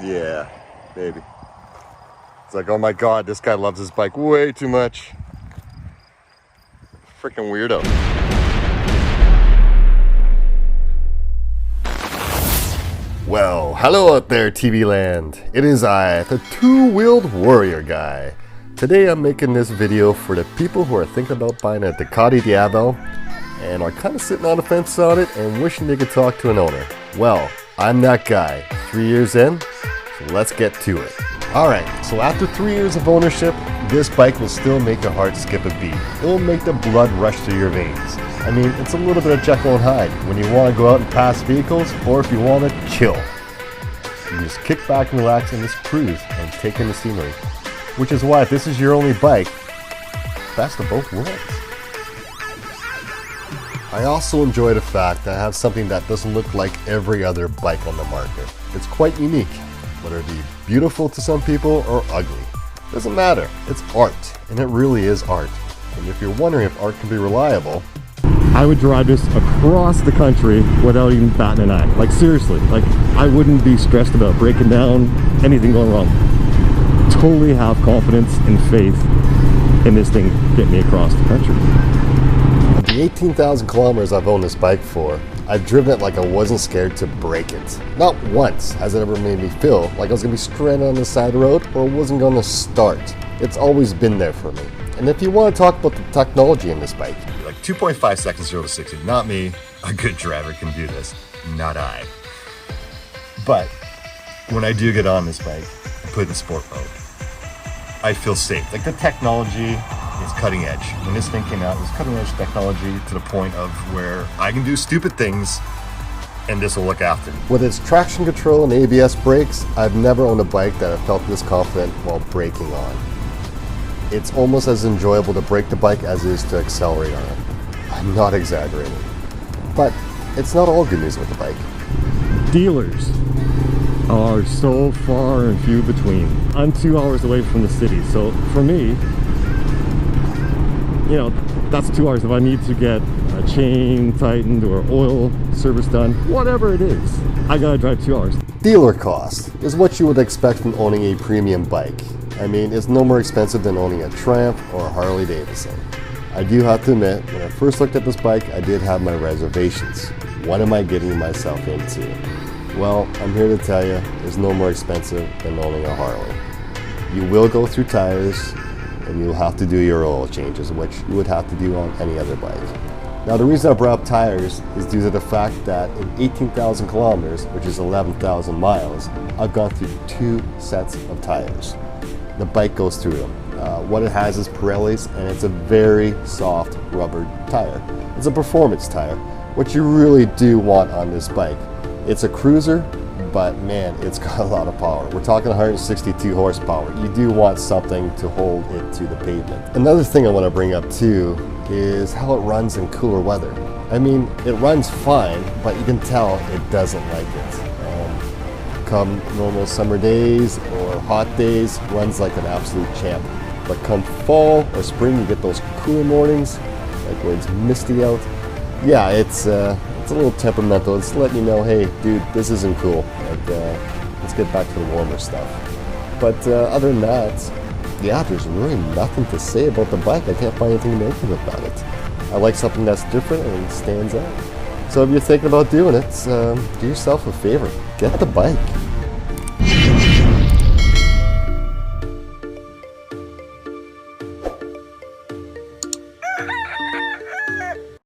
Yeah, maybe. It's like, oh my God, this guy loves his bike way too much. Freaking weirdo. Well, hello out there, TV land. It is I, the two-wheeled warrior guy. Today I'm making this video for the people who are thinking about buying a Ducati Diavel and are kind of sitting on the fence on it and wishing they could talk to an owner. Well, I'm that guy. 3 years in, so let's get to it. Alright, so after 3 years of ownership, this bike will still make your heart skip a beat. It will make the blood rush through your veins. I mean, it's a little bit of Jekyll and Hyde when you want to go out and pass vehicles, or if you want to chill. You just kick back and relax and just cruise and take in the scenery. Which is why, if this is your only bike, best of both worlds. I also enjoy the fact that I have something that doesn't look like every other bike on the market. It's quite unique, whether it be beautiful to some people or ugly. Doesn't matter, it's art, and it really is art. And if you're wondering if art can be reliable, I would drive this across the country without even batting an eye. Like seriously, like I wouldn't be stressed about breaking down, anything going wrong. Totally have confidence and faith in this thing getting me across the country. The 18,000 kilometers I've owned this bike for, I've driven it like I wasn't scared to break it. Not once has it ever made me feel like I was going to be stranded on the side of the road or wasn't going to start. It's always been there for me. And if you want to talk about the technology in this bike, like 2.5 seconds 0 to 60. Not me, a good driver can do this, not I. But when I do get on this bike and put it in sport mode, I feel safe. Like the technology is cutting edge. When this thing came out, it was cutting edge technology to the point of where I can do stupid things and this will look after me. With its traction control and ABS brakes, I've never owned a bike that I felt this confident while braking on. It's almost as enjoyable to brake the bike as it is to accelerate on it. I'm not exaggerating. But it's not all good news with the bike. Dealers are so far and few between. I'm 2 hours away from the city, so for me, you know, that's 2 hours. If I need to get a chain tightened or oil service done, whatever it is, I gotta drive 2 hours. Dealer cost is what you would expect from owning a premium bike. I mean, it's no more expensive than owning a Triumph or a Harley Davidson. I do have to admit, when I first looked at this bike, I did have my reservations. What am I getting myself into? Well, I'm here to tell you, it's no more expensive than owning a Harley. You will go through tires, and you'll have to do your oil changes, which you would have to do on any other bike. Now, the reason I brought up tires is due to the fact that in 18,000 kilometers, which is 11,000 miles, I've gone through 2 sets of tires. The bike goes through them. What it has is Pirellis, and it's a very soft rubber tire. It's a performance tire, which you really do want on this bike. It's a cruiser, but man, it's got a lot of power. We're talking 162 horsepower. You do want something to hold it to the pavement. Another thing I want to bring up too is how it runs in cooler weather. I mean, it runs fine, but you can tell it doesn't like it. Come normal summer days or hot days, runs like an absolute champ. But come fall or spring, you get those cooler mornings, like where it's misty out. Yeah, it's a little temperamental. It's letting you know, hey, dude, this isn't cool. Like, let's get back to the warmer stuff. But other than that, yeah, there's really nothing to say about the bike. I can't find anything negative about it. I like something that's different and stands out. So if you're thinking about doing it, do yourself a favor. Get the bike.